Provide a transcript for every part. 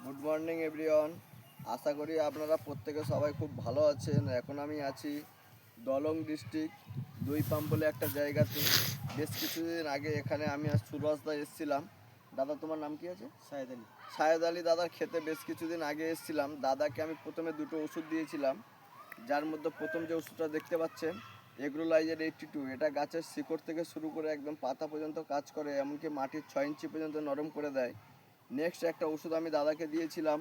Good morning everyone. আশা করি আপনারা প্রত্যেকে সবাই খুব ভালো আছেন। এখন আমি আছি দলং ডিস্ট্রিক্ট দুই পাম্প বলে একটা জায়গাতে। বেশ কিছুদিন আগে এখানে আমি আর সুরজদা এসেছিলাম। দাদা তোমার নাম কি আছে? শাহেদ আলী। শাহেদ আলী দাদার খেতে বেশ কিছুদিন আগে এসেছিলাম। দাদাকে আমি প্রথমে দুটো ওষুধ দিয়েছিলাম, যার মধ্যে প্রথম যে ওষুধটা দেখতে পাচ্ছেন এগ্রোলাইজার 82, এটা গাছের শিকড় থেকে শুরু করে একদম পাতা পর্যন্ত কাজ করে, এমনকি মাটির 6 ইঞ্চি পর্যন্ত নরম করে দেয়। নেক্সট একটা ওষুধ আমি দাদাকে দিয়েছিলাম,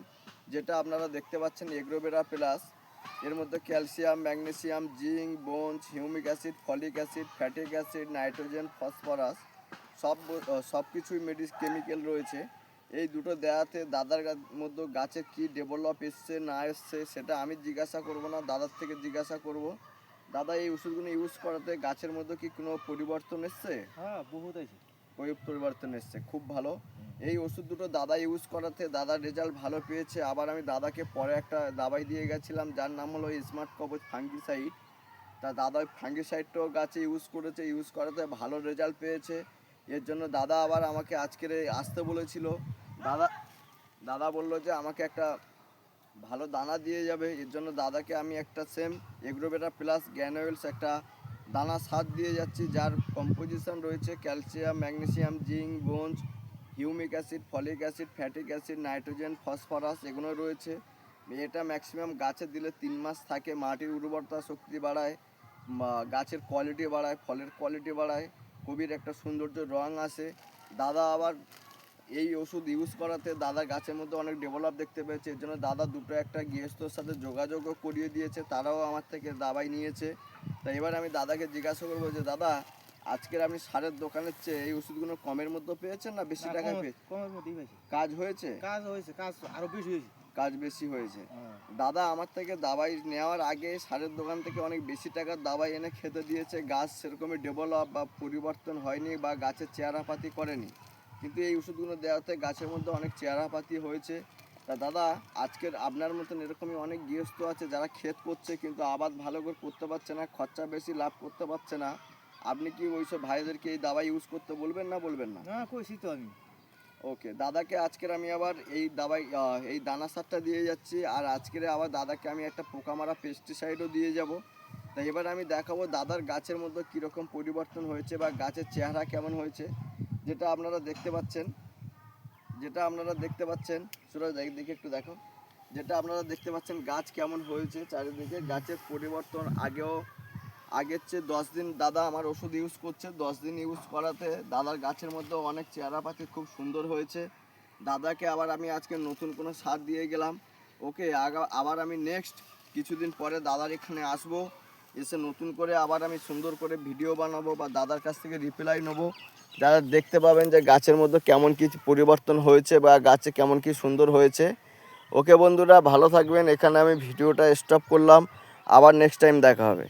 যেটা আপনারা দেখতে পাচ্ছেন এগ্রোভেরা প্লাস। এর মধ্যে calcium, magnesium, zinc, bones, humic acid, folic acid, fatigue acid, nitrogen, phosphorus সব কিছুই কেমিক্যাল রয়েছে। এই দুটো দেওয়াতে দাদার মধ্যে গাছের কি ডেভেলপ এসছে না এসছে সেটা আমি জিজ্ঞাসা করব না, দাদার থেকে জিজ্ঞাসা করব। দাদা, এই ওষুধগুলো ইউজ করাতে গাছের মধ্যে কি কোনো পরিবর্তন এসছে? হ্যাঁ, বহুত আছে। পরিবর্তন এসছে, খুব ভালো। এই ওষুধ দুটো দাদা ইউজ করাতে দাদার রেজাল্ট ভালো পেয়েছে। আবার আমি দাদাকে পরে একটা দাবাই দিয়ে গেছিলাম, যার নাম হলো স্মার্ট কবচ ফাঙ্গিসাইড। তা দাদা ওই ফাঙ্গিসাইডটাও গাছে ইউজ করেছে, ইউজ করাতে ভালো রেজাল্ট পেয়েছে। এর জন্য দাদা আবার আমাকে আজকের আসতে বলেছিল। দাদা দাদা বললো যে আমাকে একটা ভালো দানা দিয়ে যাবে। এর জন্য দাদাকে আমি একটা সেম এগ্রোভেটা প্লাস গ্যানুয়েলস একটা দানা সার দিয়ে যাচ্ছি, যার কম্পোজিশন রয়েছে calcium, magnesium, zinc, bones, humic acid, folic acid, fatigue acid, nitrogen, phosphorus, এগুলো রয়েছে। এটা ম্যাক্সিমাম গাছে দিলে 3 মাস থাকে, মাটির উর্বরতা শক্তি বাড়ায়, গাছের কোয়ালিটি বাড়ায়, ফলের কোয়ালিটি বাড়ায়, কবির একটা সৌন্দর্য রং আসে। দাদা আবার এই ওষুধ ইউজ করাতে দাদা গাছের মধ্যে অনেক ডেভেলপ দেখতে পেয়েছে। এর জন্য দাদা দুটো একটা গৃহস্থর সাথে যোগাযোগও করিয়ে দিয়েছে, তারাও আমার থেকে দাবাই নিয়েছে। তাই এবার আমি দাদাকে জিজ্ঞাসা করবো যে দাদা, আজকের আপনি সারের দোকানের চেয়ে এই ওষুধগুলো কমের মধ্যে পেয়েছেন না বেশি টাকায় পেয়েছেন? কমের মধ্যেই পেয়েছি। কাজ হয়েছে? কাজ আরো বেশি হয়েছে। কাজ বেশি হয়েছে। দাদা আমার থেকে দাবাই নেওয়ার আগে সারের দোকান থেকে অনেক বেশি টাকার দাবাই এনে খেতে দিয়েছে, গাছ সেরকমই ডেভেলপ বা পরিবর্তন হয়নি বা গাছের চেহারাপাতি করেনি। কিন্তু এই ওষুধগুলো দেওয়াতে গাছের মধ্যে অনেক চেহারাপাতি হয়েছে। তা দাদা, আজকের আপনার মতন এরকমই অনেক গৃহস্থ আছে যারা ক্ষেত করছে কিন্তু আবাদ ভালো করে করতে পারছে না, খরচা বেশি, লাভ করতে পারছে না। আপনি কি ওইসব ভাইদেরকে এই দাবাই ইউজ করতে বলবেন না বলবেন না? না, কইছি তো আমি। ওকে, দাদাকে আজকের আমি আবার এই দাবাই এই দানা সারটা দিয়ে যাচ্ছি, আর আজকের আবার দাদাকে আমি একটা পোকা মারা পেস্টিসাইডও দিয়ে যাব। তাই এবার আমি দেখাবো দাদার গাছের মধ্যে কীরকম পরিবর্তন হয়েছে বা গাছের চেহারা কেমন হয়েছে। যেটা আপনারা দেখতে পাচ্ছেন সুরজ দেখে একটু দেখো। যেটা আপনারা দেখতে পাচ্ছেন গাছ কেমন হয়েছে চারিদিকে, গাছের পরিবর্তন আগের চেয়ে 10 দিন দাদা আমার ওষুধ ইউজ করছে। 10 দিন ইউজ করাতে দাদার গাছের মধ্যে অনেক চেহারাপাতি খুব সুন্দর হয়েছে। দাদাকে আবার আমি আজকে নতুন কোনো সার দিয়ে গেলাম। ওকে, আবার আমি নেক্সট কিছুদিন পরে দাদার এখানে আসবো, এসে নতুন করে আবার আমি সুন্দর করে ভিডিও বানাবো বা দাদার কাছ থেকে রিপ্লাই নেবো। যারা দেখতে পাবেন যে গাছের মধ্যে কেমন কি পরিবর্তন হয়েছে বা গাছে কেমন কি সুন্দর হয়েছে। ওকে বন্ধুরা, ভালো থাকবেন। এখানে আমি ভিডিওটা স্টপ করলাম, আবার নেক্সট টাইম দেখা হবে।